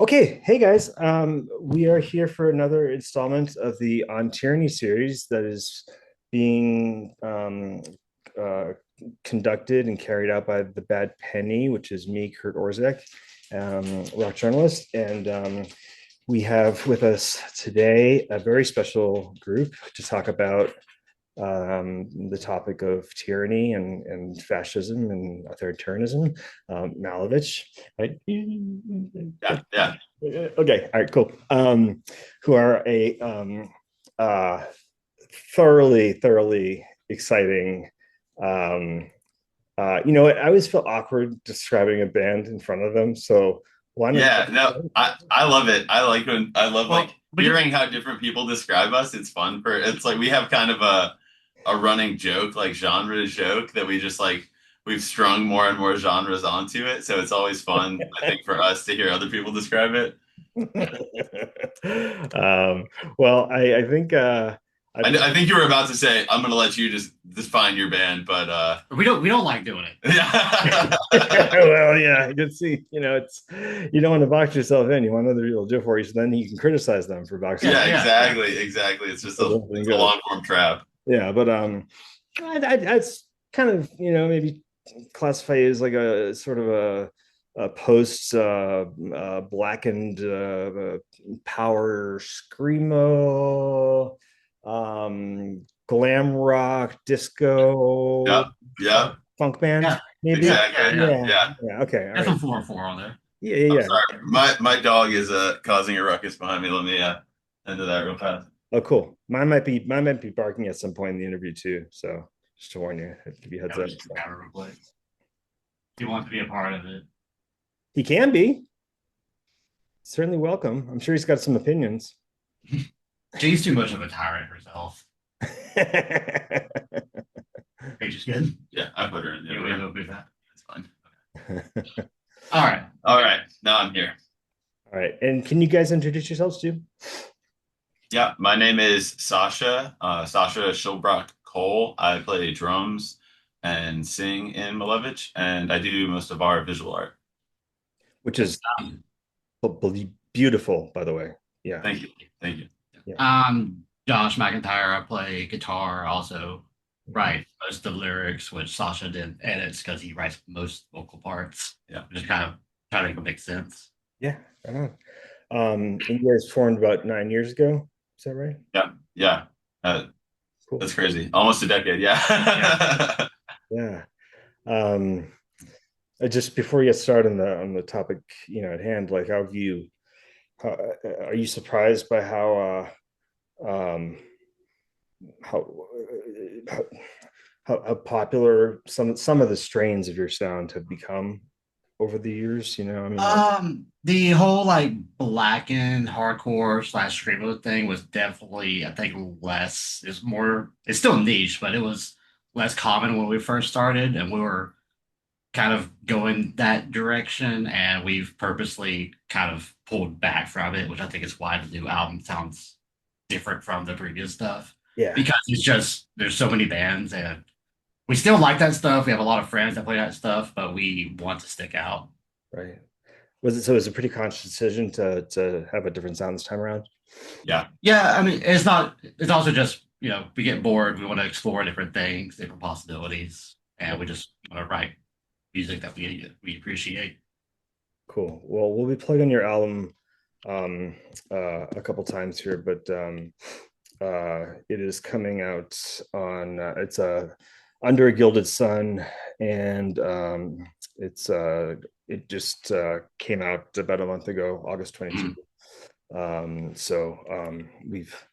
Okay, hey guys. We are here for another installment of the On Tyranny series that is being uh, conducted and carried out by the Bad Penny, which is me, Kurt Orzek, rock journalist. And we have with us today a very special group to talk about the topic of tyranny and fascism and authoritarianism, Malevich, right? Yeah, yeah. Okay, all right, cool. Who are a uh, thoroughly exciting. Um, you know what? I always feel awkward describing a band in front of them. So why don't Yeah, no, I love it. I love like Well, we don't, hearing how different people describe us. It's fun for it's like we have kind of a running joke, like genre joke that we just like we've strung more and more genres onto it. So it's always fun, I think, for us to hear other people describe it. um, well, I think I think I think you were about to say, I'm gonna let you just define your band, but we don't like doing it. yeah. well, yeah, I can see. You know, it's you don't want to box yourself in. You want other people to do it for you, so then you can criticize them for boxing. Yeah, Yeah, yeah, yeah. exactly, exactly. It's just it's a Good. long form trap. Yeah, but it's kind of maybe classify as like a sort of a post blackened power screamo, glam rock, disco, Yep, yep, funk band, Yeah, maybe. yeah, yeah, exactly. yeah. Yeah, Yeah. yeah. Okay, all That's right. some 404 on there. Yeah, yeah, I'm yeah. sorry. My dog is causing a ruckus behind me. Let me end that real fast. Oh, cool. Mine might be barking at some point in the interview too. So just to warn you, I'll give you a heads Yeah, we up. just So. got it real quick. He wants to be a part of it. He can be certainly welcome. I'm sure he's got some opinions. She's too much of a tyrant herself. Hey, just good. Yeah, I put her in the Yeah, other we room. will do that. It's fine. All right. All right, now I'm here. All right. And can you guys introduce yourselves too? Yeah, my name is Sasha. Sasha Shilbrock Cole. I play drums and sing in Malevich, and I do most of our visual art. Which is Um, beautiful, by the way. Yeah. Thank you. Thank you. Yeah. Josh McIntyre. I play guitar, also write most of the lyrics, which Sasha did edits because he writes most vocal parts. Yeah. Just kind of try to make it make sense. Yeah. Right on. And you guys formed about 9 years ago. Is that right? Yeah. Yeah. Uh, Cool. that's crazy. Almost a decade. Yeah. Yeah. Yeah. Um, just before we get started on the topic, at hand, like how, are you surprised by um, how, how how popular some of the strains of your sound have become over the years? I mean, like, The whole like blackened hardcore slash screamo thing was definitely, I think, less. It's more. It's still niche, but it was less common when we first started, and we were kind of going that direction, and we've purposely kind of pulled back from it, which I think is why the new album sounds different from the previous stuff yeah, because it's just there's so many bands, and we still like that stuff. We have a lot of friends that play that stuff, but we want to stick out. right. Was it a pretty conscious decision to have a different sound this time around? Yeah. Yeah, I mean, it's not. It's also just we get bored. We want to explore different things, different possibilities, and we just want to write music that we appreciate. Cool. Well, we'll be plugging your album um, a couple times here, but it is coming out on it's Under a Gilded Sun, and it just came out about a month ago, August 22. Mhm. We've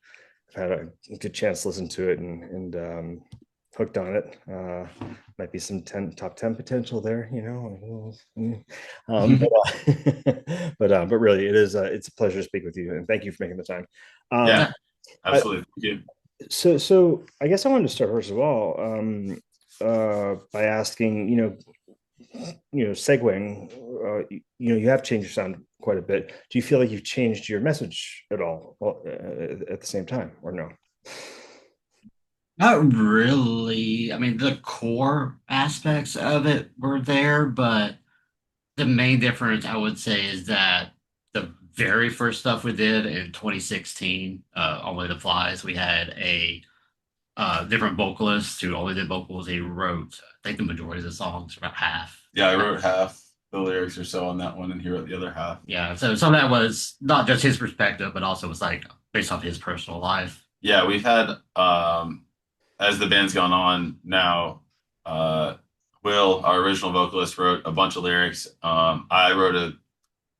had a good chance to listen to it and hooked on it. Might be some top 10 potential there, um, but really, it's a pleasure to speak with you, and thank you for making the time. Yeah. Yeah. I, Absolutely. Thank you. so I guess I wanted to start first of all, by asking, segueing, you have changed your sound quite a bit. Do you feel like you've changed your message at all, at the same time, or no? Not really. I mean, the core aspects of it were there, but the main difference I would say is that the very first stuff we did in 2016, Only the Flies, we had a different vocalist who only did vocals. He wrote, I think, the majority of the songs, about half. Yeah, I wrote half the lyrics or so on that one, and he wrote the other half. Yeah, so some of that was not just his perspective, but also was like based off his personal life. Yeah, we've had as the band's gone on now, uh, Will, our original vocalist, wrote a bunch of lyrics. I wrote a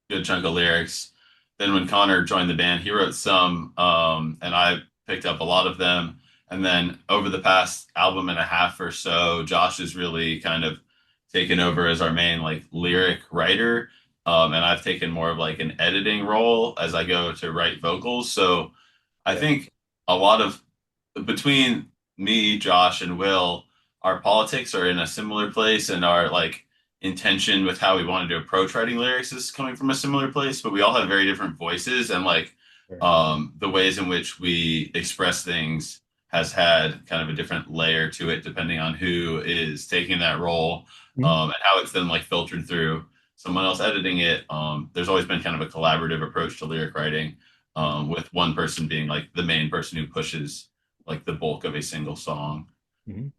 good chunk of lyrics. Then when Connor joined the band, he wrote some, and I picked up a lot of them. And then over the past album and a half or so, Josh has really kind of taken over as our main like lyric writer. And I've taken more of like an editing role as I go to write vocals. So I think a lot of between me, Josh, and Will, our politics are in a similar place, and our like intention with how we wanted to approach writing lyrics is coming from a similar place, but we all have very different voices, and like the ways in which we express things has had kind of a different layer to it depending on who is taking that role, and how it's then like filtered through someone else editing it. There's always been kind of a collaborative approach to lyric writing, with one person being like the main person who pushes like the bulk of a single song. Mhm.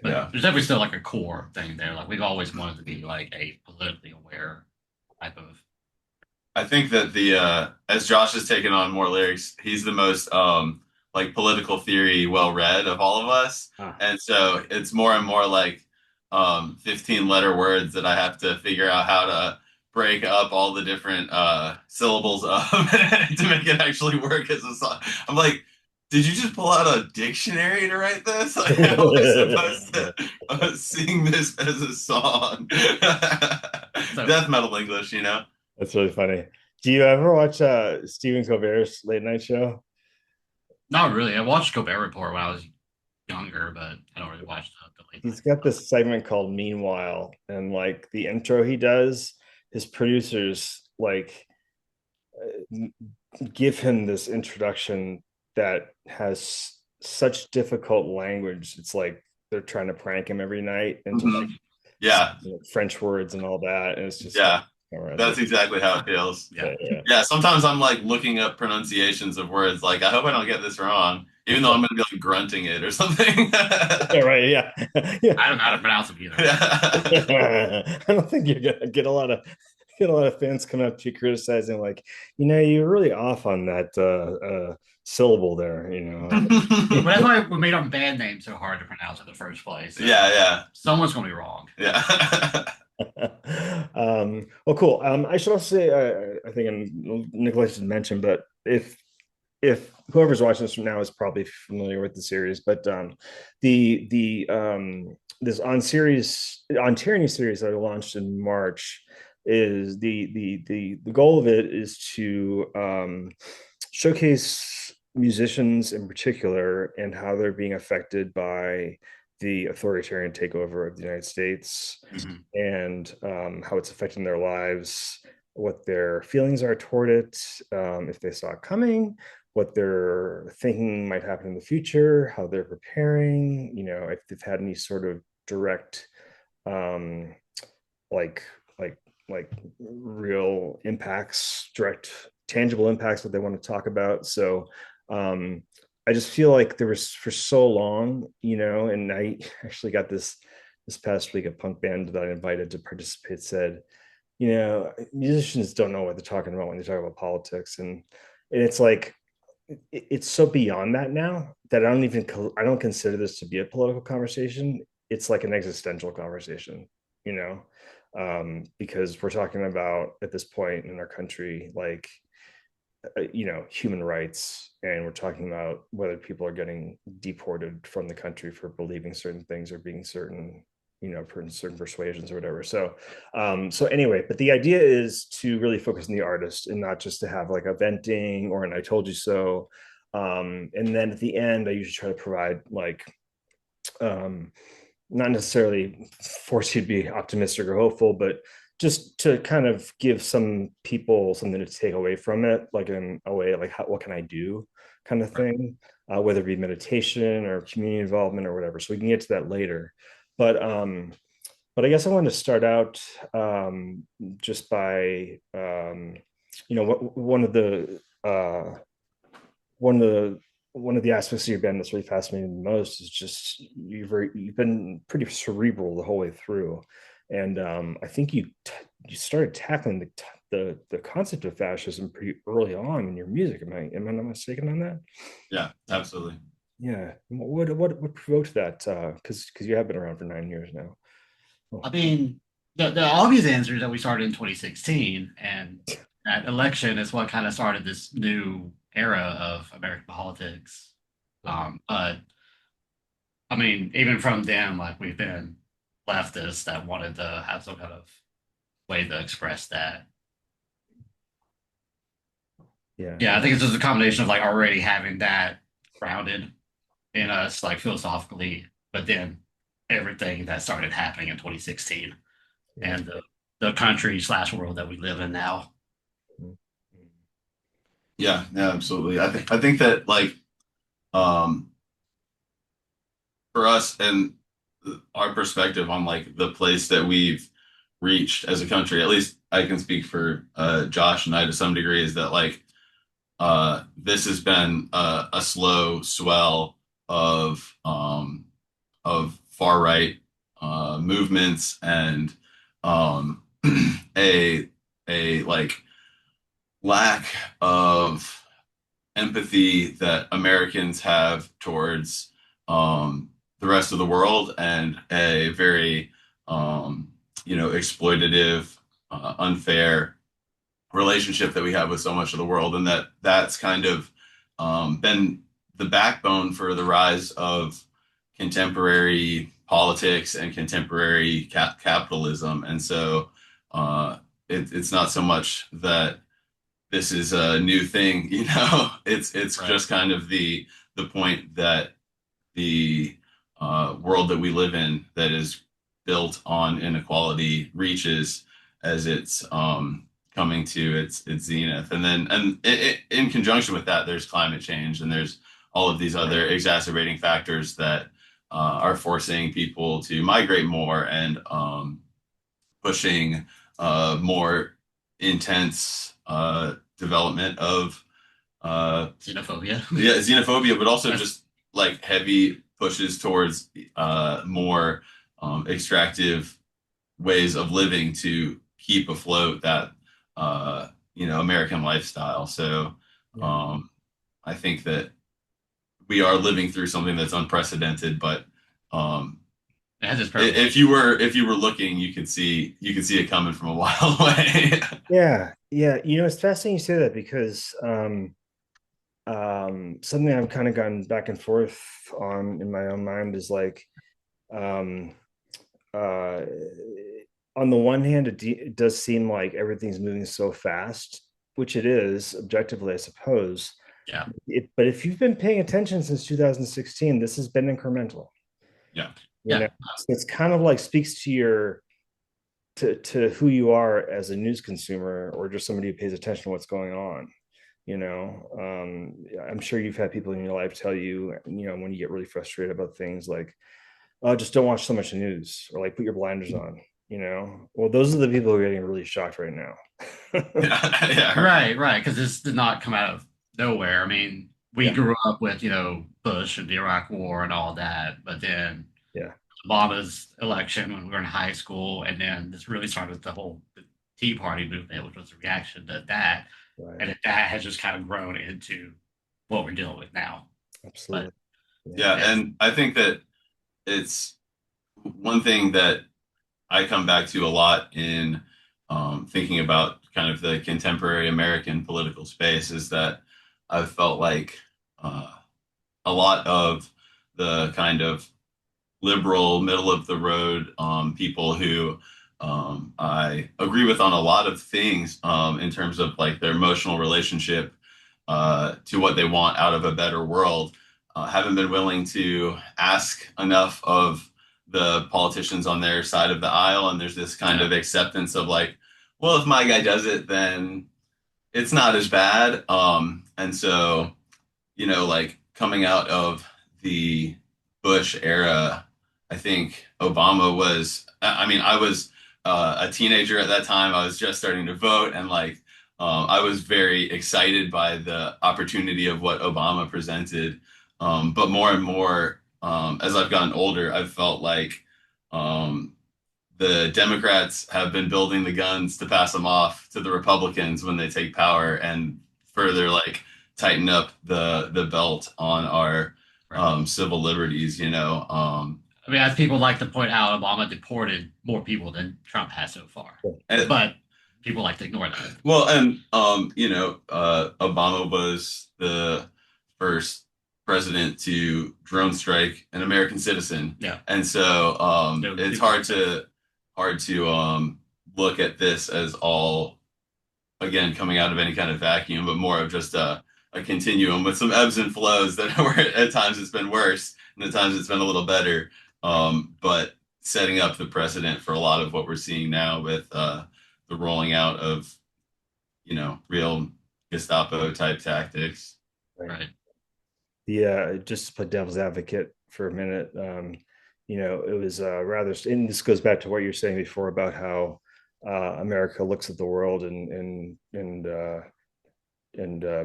But Yeah. there's definitely still like a core thing there. Like we've always wanted to be like a politically aware type of. I think that the as Josh has taken on more lyrics, he's the most like political theory well read of all of us. Ah. And so it's more and more like 15 letter words that I have to figure out how to break up all the different syllables of to make it actually work as a song. I'm like, did you just pull out a dictionary to write this? Like, how am I supposed to sing this as a song? So Death metal English, you know? That's really funny. Do you ever watch Stephen Colbert's late night show? not really. I watched Colbert Report when I was younger, but I don't really watch the late He's night got stuff. this segment called Meanwhile, and like the intro he does, his producers like give him this introduction that has such difficult language. It's like they're trying to prank him every night into like Yeah, French words and all that, and it's just yeah. That's horrendous. exactly how it feels. Yeah. Yeah, sometimes I'm like looking up pronunciations of words, like I hope I don't get this wrong, even though I'm gonna be like grunting it or something. Yeah, right. Yeah, yeah. I don't know how to pronounce them either. Yeah. I don't think you're gonna get a lot of fans coming up to you criticizing, like, you're really off on that syllable there. But that's why we made our band name so hard to pronounce in the first place. So Yeah, someone's gonna be wrong. yeah. Well, cool. I should also say, I think I neglected to mention, but if whoever's watching this from now is probably familiar with the series, but the this on Tyranny series that I launched in March is the goal of it is to showcase musicians in particular and how they're being affected by the authoritarian takeover of the United States, Mhm. and how it's affecting their lives, what their feelings are toward it, if they saw it coming, what they're thinking might happen in the future, how they're preparing, if they've had any sort of direct, um, like like real impacts, direct tangible impacts that they want to talk about. So I just feel like there was for so long, and I actually got this past week, a punk band that I invited to participate said, musicians don't know what they're talking about when they talk about politics, and it's like it's so beyond that now that I don't consider this to be a political conversation. It's like an existential conversation, because we're talking about at this point in our country, like human rights, and we're talking about whether people are getting deported from the country for believing certain things or being certain certain persuasions or whatever. So anyway, but the idea is to really focus on the artist and not just to have like a venting or an I told you so. And then at the end I usually try to provide like not necessarily force you to be optimistic or hopeful, but just to kind of give some people something to take away from it, like in a way, like what can I do, kind of thing, whether it be meditation or community involvement or whatever. So we can get to that later, but I guess I wanted to start out just by one of the one of the one of the aspects of your band that's really fascinating the most is just you've been pretty cerebral the whole way through, and I think you started tackling the concept of fascism pretty early on in your music. Am I not mistaken on that? Yeah, absolutely. Yeah. What provoked that? Because you have been around for 9 years now. Oh, I mean, the obvious answer is that we started in 2016, and that election is what kind of started this new era of American politics. But I mean, even from then, like we've been leftists that wanted to have some kind of way to express that. yeah, Yeah, I yeah, think it's just a combination of like already having that grounded in us, like philosophically, but then everything that started happening in 2016 yeah. and the country slash world that we live in now. Mm. Yeah, yeah, absolutely. I think that like um for us and our perspective on like the place that we've reached as a country, at least I can speak for Josh and I to some degree, is that like this has been a slow swell of far right movements and um, a like lack of empathy that Americans have towards the rest of the world and a very um, exploitative, unfair relationship that we have with so much of the world, and that's kind of been the backbone for the rise of contemporary politics and contemporary capitalism. And so it's not so much that this is a new thing, it's Right. just kind of the point that the world that we live in that is built on inequality reaches as it's coming to its zenith. And then in conjunction with that, there's climate change and there's all of these other exacerbating factors that are forcing people to migrate more and pushing more intense development of Xenophobia. yeah, xenophobia, but also That's just like heavy pushes towards more extractive ways of living to keep afloat that American lifestyle. So Yeah. um, I think that we are living through something that's unprecedented, but um, it has its purpose. if you were looking, you could see it coming from a while away. Yeah, yeah. It's fascinating you say that because something I've kind of gone back and forth on in my own mind is like um uh on the one hand it does seem like everything's moving so fast, which it is objectively, I suppose. Yeah. But if you've been paying attention since 2016, this has been incremental. Yeah, You know, Yeah. it's kind of like speaks to your to who you are as a news consumer or just somebody who pays attention to what's going on. I'm sure you've had people in your life tell you, when you get really frustrated about things like, oh, just don't watch so much news or like put your blinders on. Well, those are the people who are getting really shocked right now. yeah, yeah, right. Right, right. Because this did not come out of nowhere. I mean, we Yeah, grew up with, Bush and the Iraq War and all that, but then yeah, Obama's election when we were in high school, and then this really started the Tea Party movement, which was a reaction to that. right, And that has just kind of grown into what we're dealing with now. But absolutely, yeah, Yeah, yeah, and I think that it's one thing that I come back to a lot in thinking about kind of the contemporary American political space is that I've felt like uh, a lot of the kind of liberal, middle of the road people who I agree with on a lot of things in terms of like their emotional relationship to what they want out of a better world, haven't been willing to ask enough of the politicians on their side of the aisle. And there's this kind yeah, of acceptance of like, well, if my guy does it, then it's not as bad. And so, like coming out of the Bush era, I think Obama was, I mean, I was a teenager at that time. I was just starting to vote and like, I was very excited by the opportunity of what Obama presented. But more and more, as I've gotten older, I've felt like um, the Democrats have been building the guns to pass them off to the Republicans when they take power and further like tighten up the belt on our Right. civil liberties, you know. I mean, as people like to point out, Obama deported more people than Trump has so far, And, but people like to ignore that. well, and you know, Obama was the first president to drone strike an American citizen, Yeah. and so No, it's people hard to look at this as all again coming out of any kind of vacuum, but more of just a continuum with some ebbs and flows that were at times it's been worse and at times it's been a little better. But setting up the precedent for a lot of what we're seeing now with the rolling out of, you know, real Gestapo type tactics. right. Yeah, just to play devil's advocate for a minute, you know, it was rather, and this goes back to what you were saying before about how America looks at the world and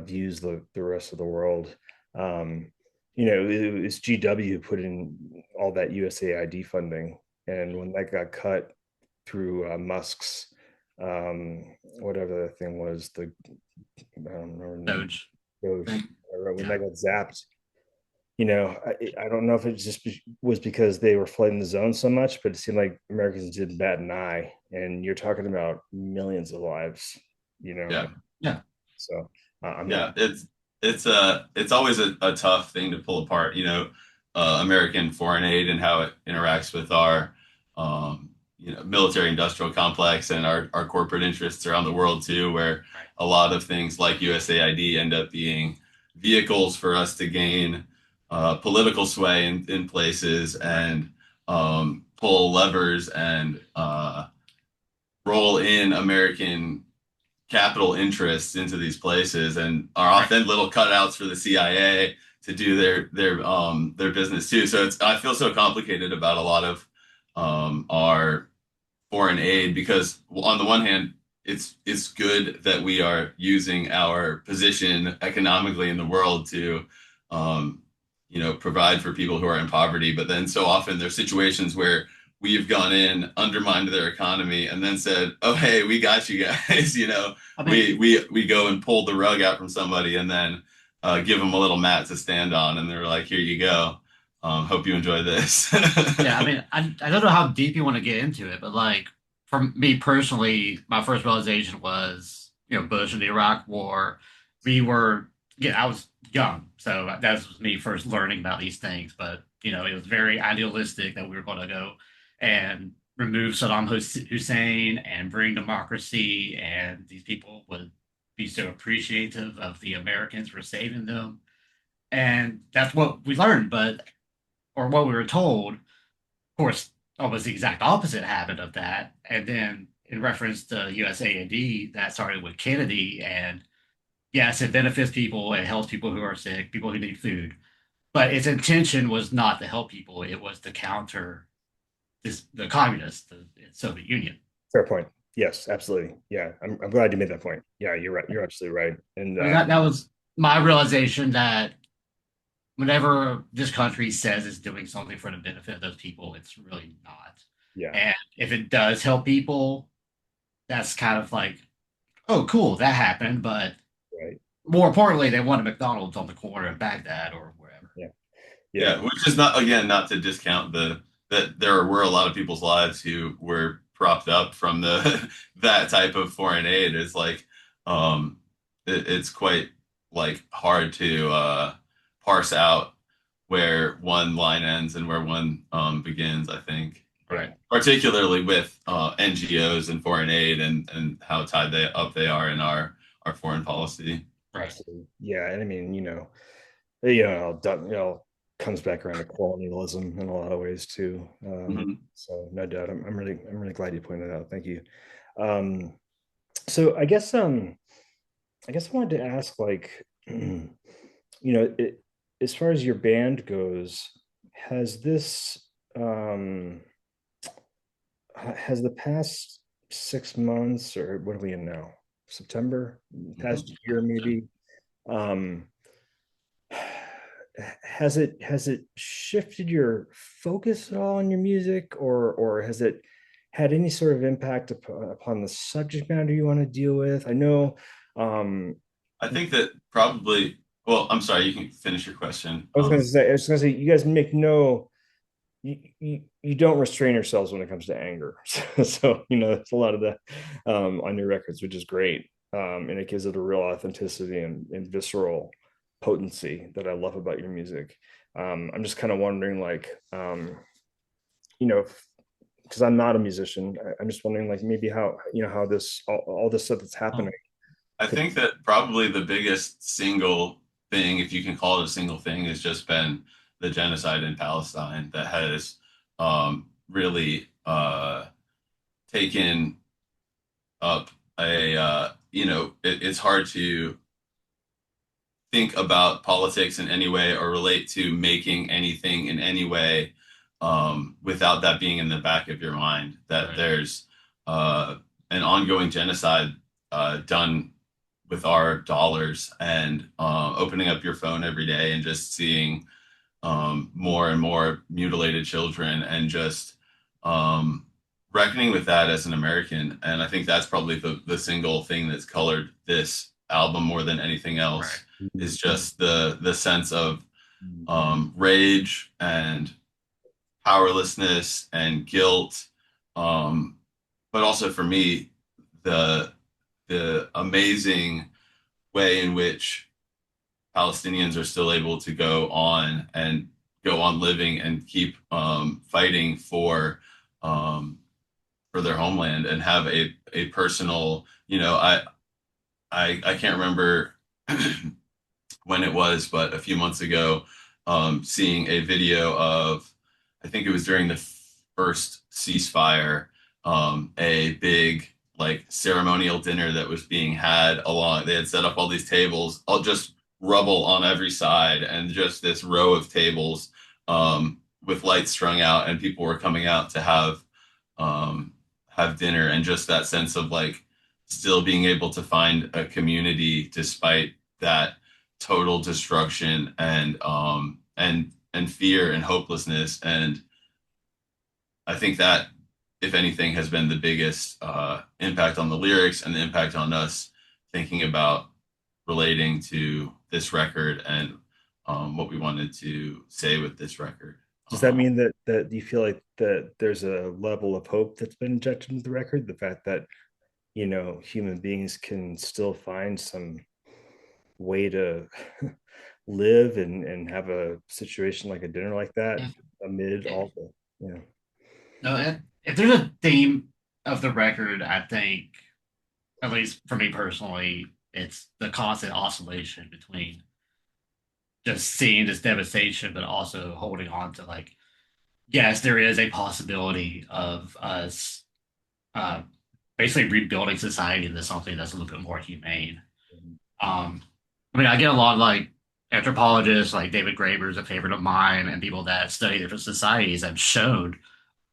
views the rest of the world. Um, you know, it was GW who put in all that USAID funding, and when that got cut through Musk's whatever the thing was, the I don't remember Doge. Doge, when Yeah. that got zapped, you know, I don't know if it just was because they were flooding the zone so much, but it seemed like Americans didn't bat an eye. And you're talking about millions of lives, you know. Yeah. Yeah. So I'm Yeah. not. It's always a tough thing to pull apart, you know, American foreign aid and how it interacts with our, you know, military industrial complex and our corporate interests around the world too, where Right. a lot of things like USAID end up being vehicles for us to gain political sway in places and pull levers and roll in American capital interests into these places and are Right. often little cutouts for the CIA to do their business too. So it's I feel so complicated about a lot of our foreign aid because on the one hand it's good that we are using our position economically in the world to um, you know provide for people who are in poverty, but then so often there's situations where we've gone in, undermined their economy, and then said, "Oh, hey, we got you guys." You know, I mean, we go and pull the rug out from somebody, and then give them a little mat to stand on, and they're like, "Here you go. Hope you enjoy this." yeah, I mean, I don't know how deep you want to get into it, but like for me personally, my first realization was, Bush and the Iraq War. We were, I was young, so that was me first learning about these things. But it was very idealistic that we were going to go and remove Saddam Hussein and bring democracy, and these people would be so appreciative of the Americans for saving them, and that's what we learned. But or what we were told, of course, almost the exact opposite happened of that. And then in reference to USAID, that started with Kennedy. And yes, it benefits people, it helps people who are sick, people who need food. But its intention was not to help people, it was to counter the communists, the Soviet Union. Fair point. Yes, absolutely. Yeah, I'm glad you made that point. Yeah, you're right. You're absolutely right. And I mean, that was my realization that whenever this country says it's doing something for the benefit of those people, it's really not. yeah, And if it does help people, that's kind of like, oh, cool, that happened. But right. more importantly, they want a McDonald's on the corner of Baghdad or wherever. Yeah, Yeah, yeah, which is not again not to discount the that there were a lot of people's lives who were propped up from the that type of foreign aid. It's like um it's quite like hard to parse out where one line ends and where one begins, I think. yeah. Right. Particularly with NGOs and foreign aid and how tied they are in our foreign policy. Right. Absolutely. Yeah, and I mean, comes back around to colonialism in a lot of ways too. Mhm. So no doubt, I'm really glad you pointed that out. Thank you. Um, so I guess I wanted to ask, like, as far as your band goes, has this um has the past 6 months, or what are we in now? September, Mhm. past year maybe. Um, has it shifted your focus at all on your music, or has it had any sort of impact upon the subject matter you want to deal with? I know um I think that probably, well, I'm sorry, you can finish your question. I was gonna say you guys make no you don't restrain yourselves when it comes to anger. So, it's a lot of that on your records, which is great. And it gives it a real authenticity and visceral potency that I love about your music. I'm just kind of wondering, like, you know, because I'm not a musician, I'm just wondering, like, maybe how this all this stuff that's Oh, happening I could. think that probably the biggest single thing, if you can call it a single thing, has just been the genocide in Palestine that has really taken up it's hard to think about politics in any way or relate to making anything in any way without that being in the back of your mind that right. there's uh, an ongoing genocide done with our dollars and opening up your phone every day and just seeing more and more mutilated children and just um, reckoning with that as an American. And I think that's probably the single thing that's colored this album more than anything Right. else is just the sense of Mhm. rage and powerlessness and guilt. Um, but also for me, the the amazing way in which Palestinians are still able to go on living and keep fighting um, for their homeland and have a personal, I can't remember when it was, but a few months ago, seeing a video of, I think it was during the first ceasefire, a big like ceremonial dinner that was being had along. They had set up all these tables, all just rubble on every side, and just this row of tables with lights strung out, and people were coming out to um, have dinner, and just that sense of like still being able to find a community despite that total destruction and fear and hopelessness. And I think that, if anything, has been the biggest impact on the lyrics and the impact on us thinking about relating to this record and what we wanted to say with this record. Does that mean that you feel like that there's a level of hope that's been injected into the record? The fact that, human beings can still find some way to live and have a situation like a dinner like that If, amid if, all the, no, if there's a theme of the record, I think, at least for me personally, it's the constant oscillation between just seeing this devastation, but also holding on to like, yes, there is a possibility of us uh, basically rebuilding society into something that's a little bit more humane. Um, I mean, I get a lot of like anthropologists, like David Graeber is a favorite of mine, and people that study different societies have shown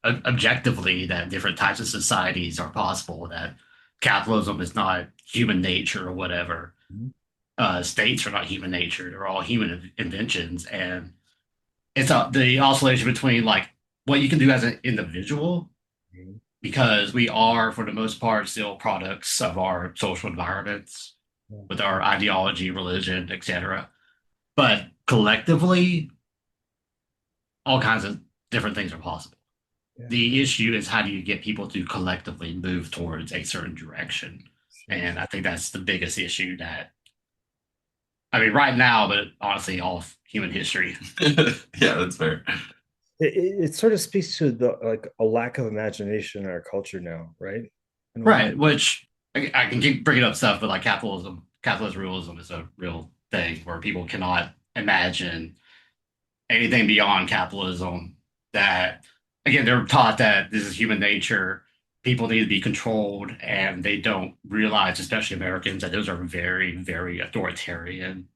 objectively that different types of societies are possible, that capitalism is not human nature or whatever. States are not human nature, they're all human inventions. And it's the oscillation between like what you can do as an individual, because we are, for the most part, still products of our social environments with our ideology, religion, etc. But collectively, all kinds of different things are possible. yeah, The issue is how do you get people to collectively move towards a certain direction? sure. And I think that's the biggest issue that, I mean, right now, but honestly, all of human history. Yeah, that's fair. It sort of speaks to the like a lack of imagination in our culture now, right? In a way. Right. Which I can keep bringing up stuff, but like capitalist realism is a real thing where people cannot imagine anything beyond capitalism. That, again, they're taught that this is human nature. People need to be controlled, and they don't realize, especially Americans, that those are very, very authoritarian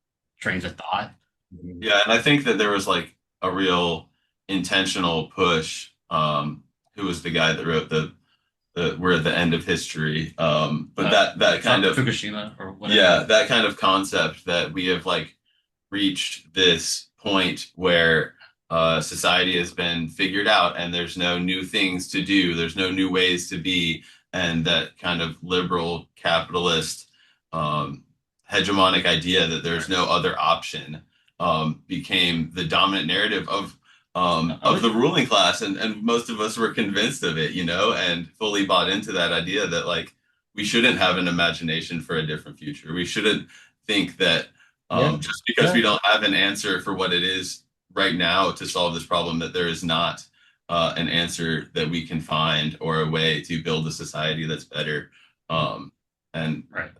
trains of thought. Mhm. Yeah, and I think that there was like a real intentional push. Who was the guy that wrote the we're at the end of history. But that kind of Fukushima or whatever. yeah, that kind of concept that we have like reached this point where society has been figured out and there's no new things to do, there's no new ways to be, and that kind of liberal capitalist um, hegemonic idea that there's no other option became the dominant narrative of the ruling class, and most of us were convinced of it, you know, and fully bought into that idea that like we shouldn't have an imagination for a different future. We shouldn't think that Yeah. just because we don't have an answer for what it is right now to solve this problem, that there is not an answer that we can find or a way to build a society that's better. And Right.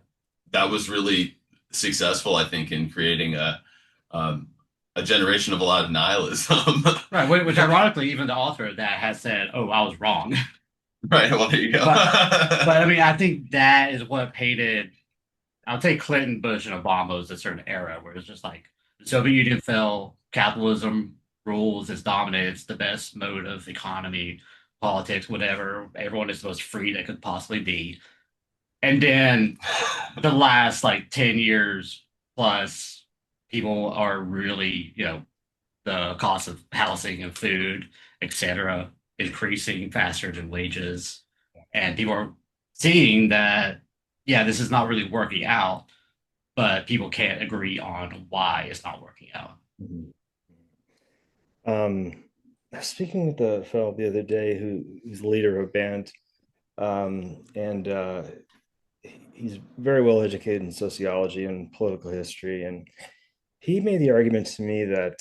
that was really successful, I think, in creating um, a generation of a lot of nihilism. Right. Which ironically, even the author of that has said, "Oh, I was wrong." Right. Well, there you go. But I mean, I think that is what painted. I'll take Clinton, Bush, and Obama as a certain era where it's just like the Soviet Union fell, capitalism rules, is dominant, it's the best mode of economy, politics, whatever. Everyone is the most free they could possibly be. And then the last like 10 years plus, people are really, the cost of housing and food, etc., increasing faster than wages. And people are seeing that, yeah, this is not really working out, but people can't agree on why it's not working out. Mhm. I was speaking with a fellow the other day who's the leader of a band, and he's very well educated in sociology and political history, and he made the argument to me that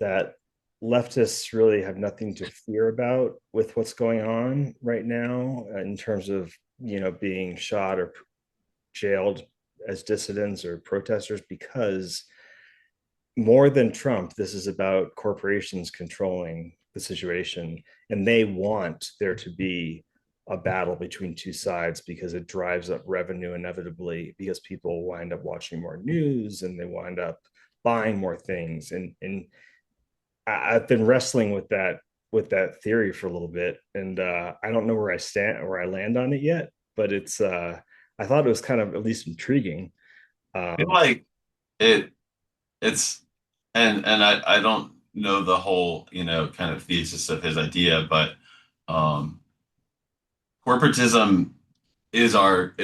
that leftists really have nothing to fear about with what's going on right now in terms of being shot or jailed as dissidents or protesters, because more than Trump, this is about corporations controlling the situation, and they want there to be a battle between two sides because it drives up revenue inevitably, because people wind up watching more news and they wind up buying more things. And I've been wrestling with that theory for a little bit, and I don't know where I stand, where I land on it yet. But it's I thought it was kind of at least intriguing. I feel Um, like it it's and I don't know the whole, you know, kind of thesis of his idea, but um corporatism is our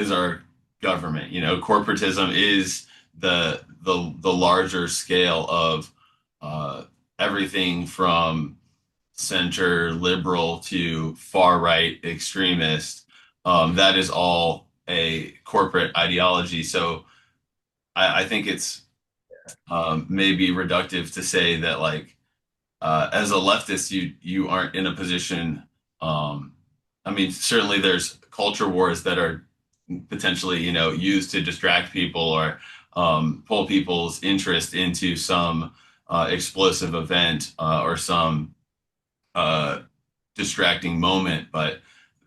government. You know, corporatism is the larger scale of everything from center liberal to far right extremist. That is all a corporate ideology. So I think it's maybe reductive to say that like as a leftist you aren't in a position. I mean, certainly there's culture wars that are potentially, you know, used to distract people or pull people's interest into some explosive event or some uh, distracting moment. But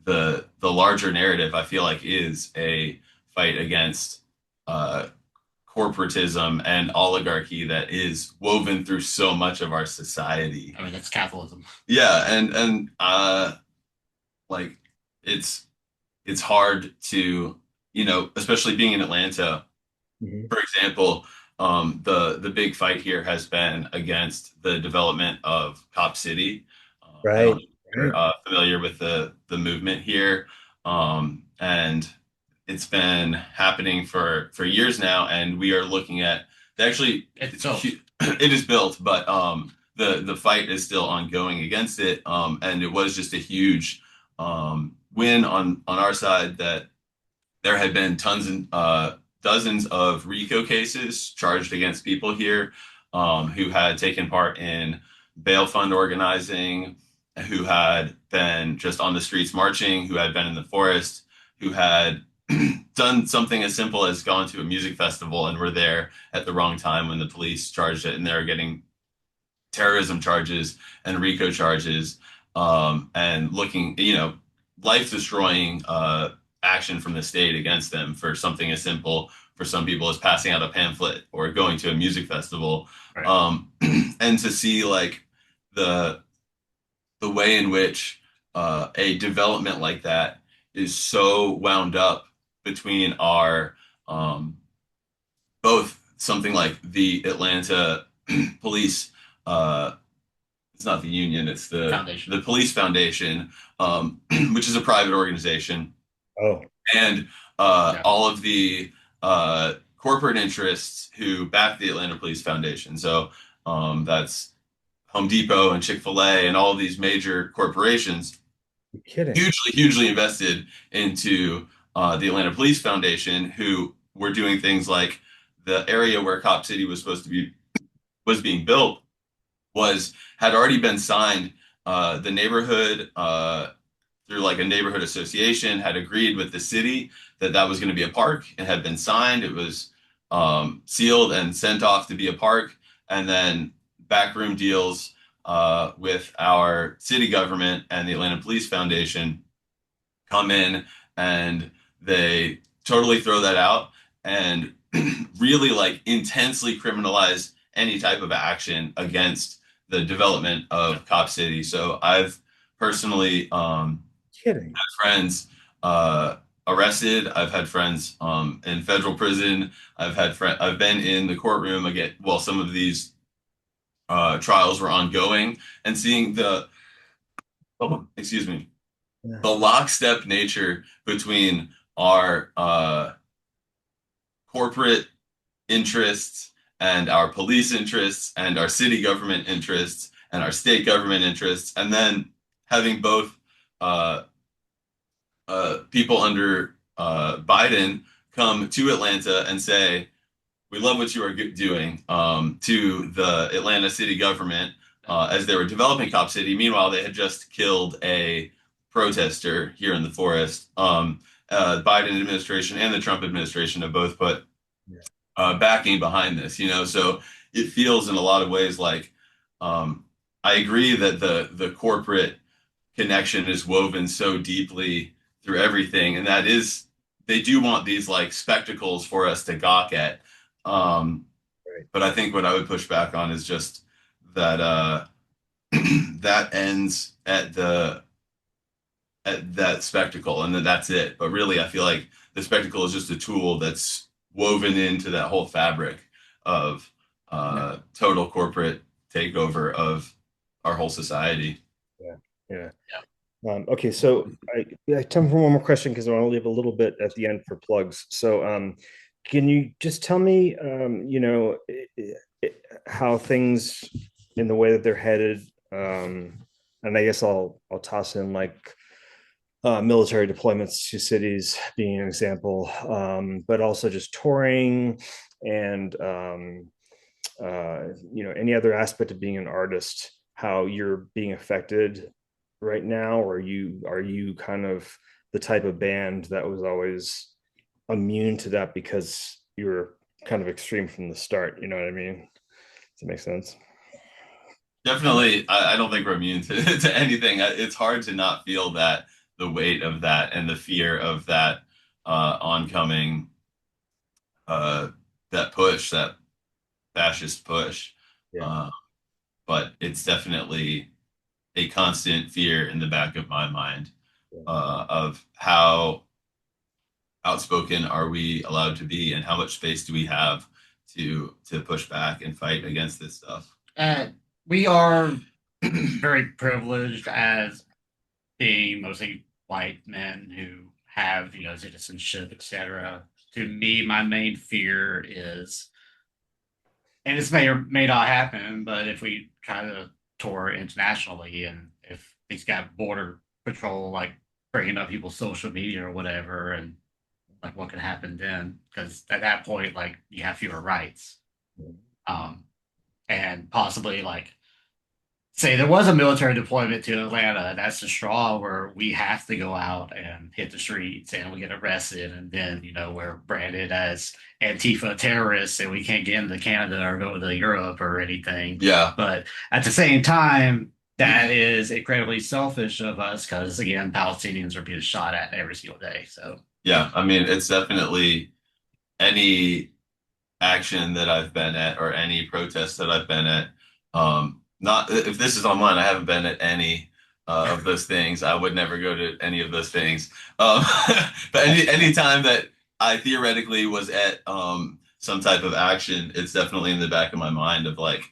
the larger narrative, I feel like, is a fight against uh, corporatism and oligarchy that is woven through so much of our society. I mean, that's capitalism. Yeah, and like it's it's hard to, you know, especially being in Atlanta, mhm. for example. The big fight here has been against the development of Cop City. I don't Right, know if you're right. familiar with the movement here, and it's been happening for years now, and we are looking at actually It's so it is built, but the fight is still ongoing against it, and it was just a huge win on our side that there had been tons and dozens of RICO cases charged against people here who had taken part in bail fund organizing, who had been just on the streets marching, who had been in the forest, who had done something as simple as gone to a music festival and were there at the wrong time when the police charged it, and they were getting terrorism charges and RICO charges, and looking, you know, life destroying action from the state against them for something as simple for some people as passing out a pamphlet or going to a music festival. right. Um, and to see like the the way in which a development like that is so wound up between our both something like the Atlanta police it's not the union, it's Foundation. the police foundation, which is a private organization, Oh, and Yeah. all of the corporate interests who back the Atlanta Police Foundation. So that's Home Depot and Chick-fil-A and all of these major corporations you're kidding. hugely invested into the Atlanta Police Foundation, who were doing things like the area where Cop City was supposed to be was being built was had already been signed. The neighborhood through like a neighborhood association had agreed with the city that that was going to be a park. It had been signed. It was sealed and sent off to be a park, and then backroom deals with our city government and the Atlanta Police Foundation come in and they totally throw that out and really like intensely criminalize any type of action against the development of Cop City. So I've personally Kidding. friends arrested. I've had friends in federal prison. I've been in the courtroom again while some of these trials were ongoing and seeing the oh, excuse me Yeah. the lockstep nature between our corporate interests and our police interests and our city government interests and our state government interests, and then having both uh, people under Biden come to Atlanta and say, "We love what you are doing," to the Atlanta city government as they were developing Cop City. Meanwhile, they had just killed a protester here in the forest. Biden administration and the Trump administration have both put Yeah. backing behind this, so it feels in a lot of ways like um, I agree that the corporate connection is woven so deeply through everything, and that is they do want these like spectacles for us to gawk at. Um, Right. but I think what I would push back on is just that that ends at that spectacle, and then that's it. But really, I feel like the spectacle is just a tool that's woven into that whole fabric of total corporate takeover of our whole society. Yeah. Yeah. Yeah. Okay, so I have time for one more question because I want to leave a little bit at the end for plugs. So, can you just tell me, how things in the way that they're headed, and I guess I'll toss in like military deployments to cities being an example, but also just touring and any other aspect of being an artist, how you're being affected right now, or are you kind of the type of band that was always immune to that because you were kind of extreme from the start? You know what I mean? Does that make sense? Definitely, I don't think we're immune to, to anything. It's hard to not feel that the weight of that and the fear of that oncoming uh, that push, that fascist push. Yeah. Uh, but it's definitely a constant fear in the back of my mind Yeah. of how outspoken are we allowed to be and how much space do we have to push back and fight against this stuff. Uh, we are very privileged as being mostly white men who have, citizenship, etc. To me, my main fear is, and this may or may not happen, but if we try to tour internationally and if these got border patrol like bringing up people's social media or whatever, and like what could happen then? Because at that point, like you have fewer rights, um, and possibly like say there was a military deployment to Atlanta, that's the straw where we have to go out and hit the streets and we get arrested and then, we're branded as Antifa terrorists and we can't get into Canada or go to Europe or anything. Yeah, But at the same time, that is incredibly selfish of us because again, Palestinians are being shot at every single day. So yeah. I mean, it's definitely any action that I've been at or any protest that I've been at. Not if this is online, I haven't been at any, of those things. I would never go to any of those things. Um, but any time that I theoretically was at some type of action, it's definitely in the back of my mind of like,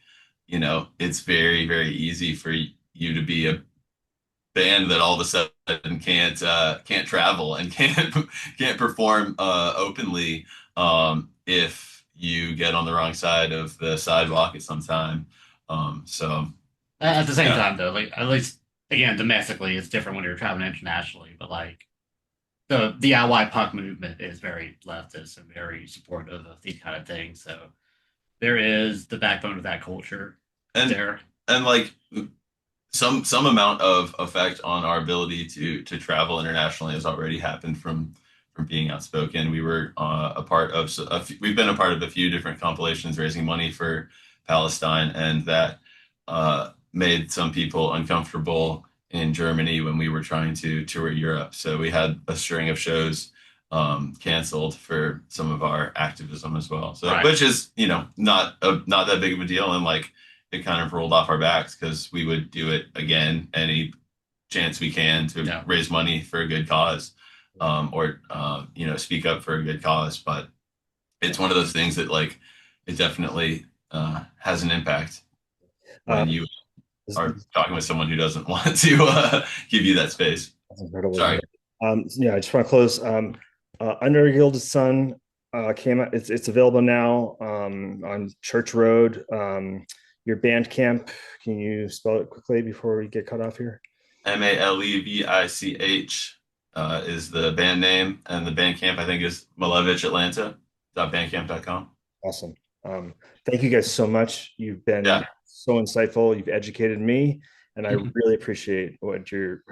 it's very, very easy for you to be a band that all of a sudden can't travel and can't perform openly if you get on the wrong side of the sidewalk at some time. So At the same yeah. time, though, like at least again domestically, it's different when you're traveling internationally. But like the DIY punk movement is very leftist and very supportive of these kind of things. So there is the backbone of that culture and there. and like some amount of effect on our ability to travel internationally has already happened from being outspoken. We were a part of we've been a part of a few different compilations raising money for Palestine, and that made some people uncomfortable in Germany when we were trying to tour Europe. So we had a string of shows canceled for some of our activism as well. So Right. which is not that big of a deal, and like it kind of rolled off our backs because we would do it again any chance we can to Yeah. raise money for a good cause, or speak up for a good cause. But it's one of those things that like it definitely has an impact when Um, you this, are talking with someone who doesn't want to give you that space. that's incredible to Sorry. hear. Yeah, I just want to close. Under a Gilded Sun came out. It's available now on Church Road. Your Bandcamp. Can you spell it quickly before we get cut off here? Malevich is the band name, and the Bandcamp I think is Malevich Atlanta.bandcamp.com. Awesome. Thank you guys so much. You've been Yeah. so insightful. You've educated me, and I really appreciate what you're